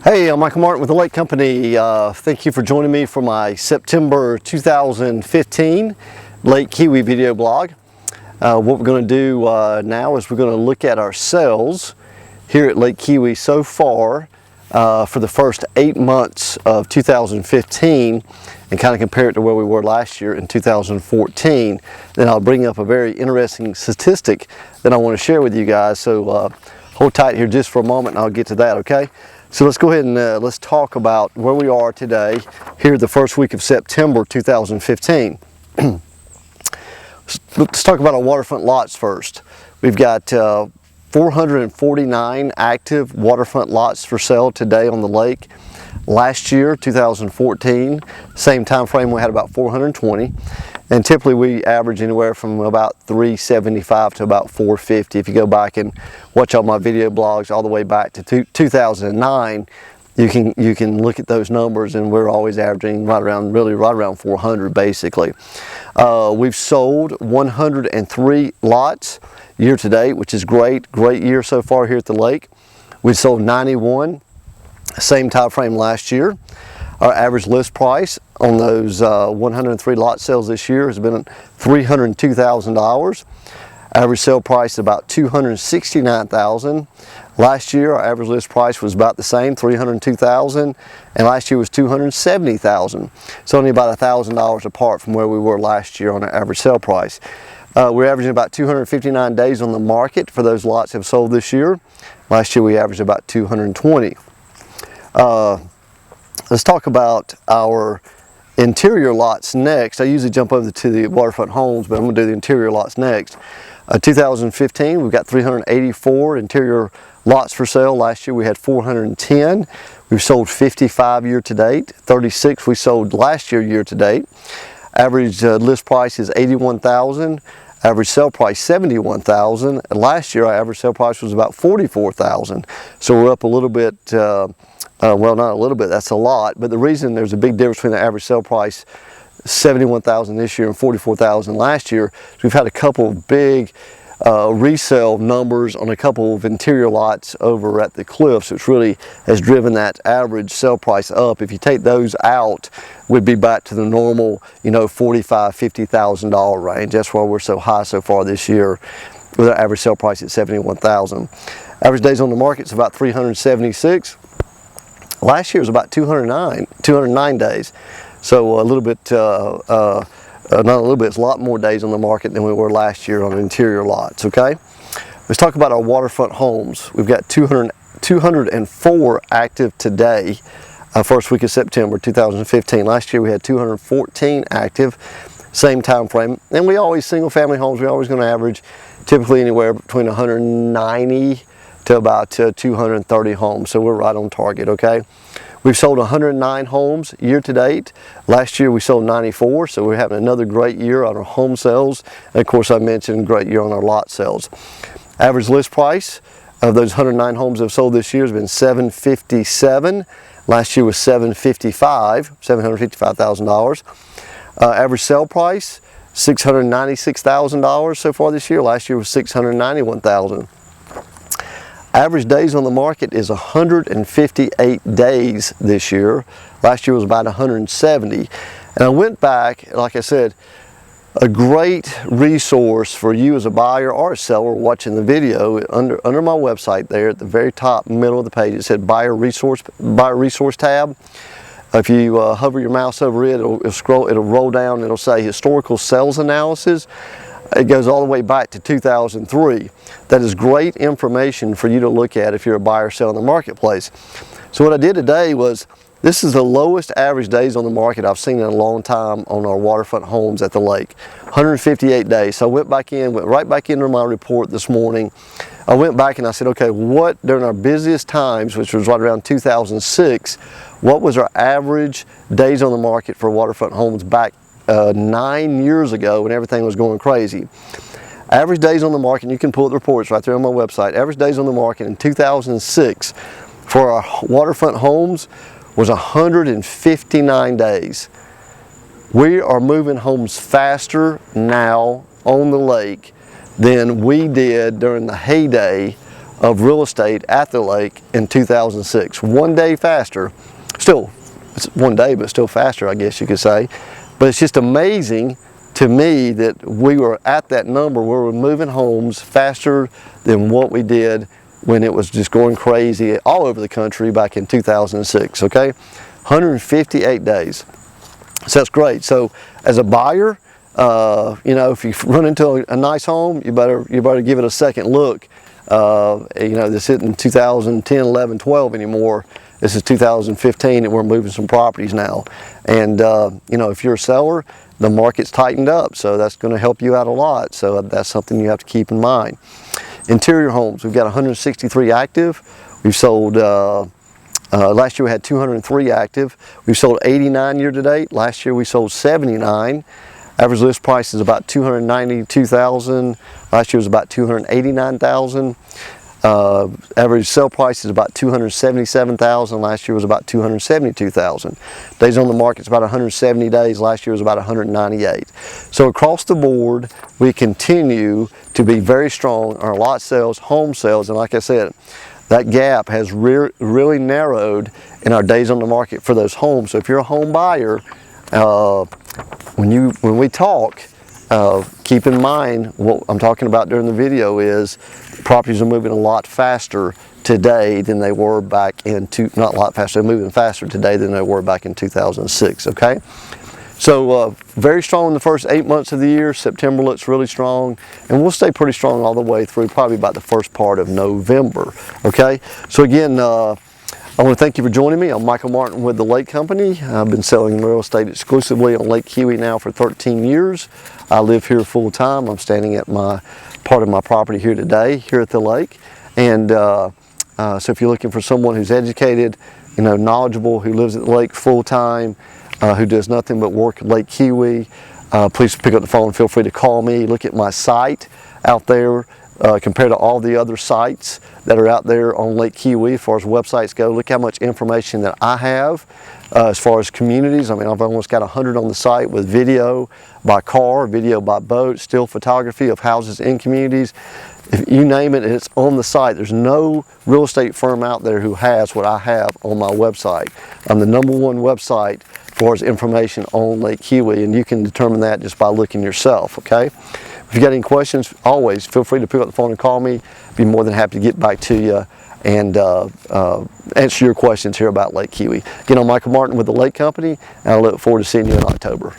Hey, I'm Michael Martin with the Lake Company. Thank you for joining me for my September 2015 Lake Keowee video blog. What we're going to do now is we're going to look at our sales here at Lake Keowee so far for the first 8 months of 2015 and kind of compare it to where we were last year in 2014. Then I'll bring up a very interesting statistic that I want to share with you guys. So hold tight here just for a moment and I'll get to that, okay? So let's go ahead and let's talk about where we are today, here the first week of September 2015. Let's talk about our waterfront lots first. We've got 449 active waterfront lots for sale today on the lake. Last year, 2014, same time frame, we had about 420. And typically we average anywhere from about 375 to about 450. If you go back and watch all my video blogs all the way back to 2009, you can look at those numbers, and we're always averaging right around 400 basically. We've sold 103 lots year to date, which is great year so far here at the lake. We sold 91, same time frame last year. Our average list price on those 103 lot sales this year has been $302,000. Average sale price is about $269,000. Last year, our average list price was about the same, $302,000, and last year was $270,000. It's only about $1,000 apart from where we were last year on our average sale price. We're averaging about 259 days on the market for those lots that have sold this year. Last year, we averaged about 220. Let's talk about our interior lots next. I usually jump over to the Waterfront Homes, but I'm going to do the interior lots next. 2015, we've got 384 interior lots for sale. Last year we had 410. We've sold 55 year to date. 36 we sold last year to date. Average list price is $81,000. Average sale price $71,000. Last year our average sale price was about $44,000. So we're up a little bit. Well, not a little bit, that's a lot, but the reason there's a big difference between the average sale price $71,000 this year and $44,000 last year is we've had a couple of big resale numbers on a couple of interior lots over at the cliffs, which really has driven that average sale price up. If you take those out, we'd be back to the normal, $45,000, $50,000 range. That's why we're so high so far this year with our average sale price at $71,000. Average days on the market is about 376. Last year was about 209 days. So a little bit, not a little bit, it's a lot more days on the market than we were last year on interior lots, okay? Let's talk about our waterfront homes. We've got 204 active today, first week of September 2015. Last year we had 214 active, same time frame. And we always, single family homes, we're always going to average typically anywhere between 190 to about 230 homes, so we're right on target, okay? We've sold 109 homes year to date. Last year we sold 94, so we're having another great year on our home sales. And of course I mentioned great year on our lot sales. Average list price of those 109 homes that have sold this year has been $757. Last year was $755,000. Average sale price, $696,000 so far this year. Last year was $691,000. Average days on the market is 158 days this year. Last year was about 170. And I went back, like I said, a great resource for you as a buyer or a seller watching the video. Under my website there at the very top middle of the page, it said Buyer Resource tab. If you hover your mouse over it, it'll roll down, it'll say Historical Sales Analysis. It goes all the way back to 2003. That is great information for you to look at if you're a buyer or seller in the marketplace. So what I did today was, this is the lowest average days on the market I've seen in a long time on our waterfront homes at the lake. 158 days. So I went right back into my report this morning. I went back and I said, okay, what during our busiest times, which was right around 2006, what was our average days on the market for waterfront homes back 9 years ago when everything was going crazy? Average days on the market, you can pull the reports right there on my website. Average days on the market in 2006 for our waterfront homes was 159 days. We are moving homes faster now on the lake than we did during the heyday of real estate at the lake in 2006. 1 day faster. Still, it's 1 day, but still faster, I guess you could say. But it's just amazing to me that we were at that number where we're moving homes faster than what we did when it was just going crazy all over the country back in 2006, okay? 158 days. So that's great. So as a buyer, you know, if you run into a nice home, you better give it a second look. You know, this isn't 2010, 11, 12 anymore. This is 2015 and we're moving some properties now. And you know, if you're a seller, the market's tightened up, so that's going to help you out a lot. So that's something you have to keep in mind. Interior homes, we've got 163 active. We've sold, last year we had 203 active. We've sold 89 year to date. Last year we sold 79. Average list price is about $292,000. Last year was about $289,000. Average sale price is about $277,000. Last year was about $272,000. Days on the market is about 170 days. Last year was about 198. So across the board, we continue to be very strong on our lot sales, home sales, and like I said, that gap has really narrowed in our days on the market for those homes. So if you're a home buyer, when we talk, keep in mind what I'm talking about during the video is properties are moving a lot faster today than they were back in, not a lot faster, they're moving faster today than they were back in 2006, okay? So very strong in the first 8 months of the year. September looks really strong, and we'll stay pretty strong all the way through probably about the first part of November, okay? So again, I want to thank you for joining me. I'm Michael Martin with the Lake Company. I've been selling real estate exclusively on Lake Keowee now for 13 years. I live here full time. I'm standing at part of my property here today, here at the lake. And so if you're looking for someone who's educated, you know, knowledgeable, who lives at the lake full time, who does nothing but work at Lake Keowee, please pick up the phone. Feel free to call me. Look at my site out there. Compared to all the other sites that are out there on Lake Keowee as far as websites go. Look how much information that I have as far as communities. I mean, I've almost got 100 on the site with video by car, video by boat, still photography of houses in communities. If you name it, it's on the site. There's no real estate firm out there who has what I have on my website. I'm the #1 website as far as information on Lake Keowee, and you can determine that just by looking yourself, okay? If you got any questions, always feel free to pick up the phone and call me. I'd be more than happy to get back to you and answer your questions here about Lake Keowee. Again, I'm Michael Martin with the Lake Company, and I look forward to seeing you in October.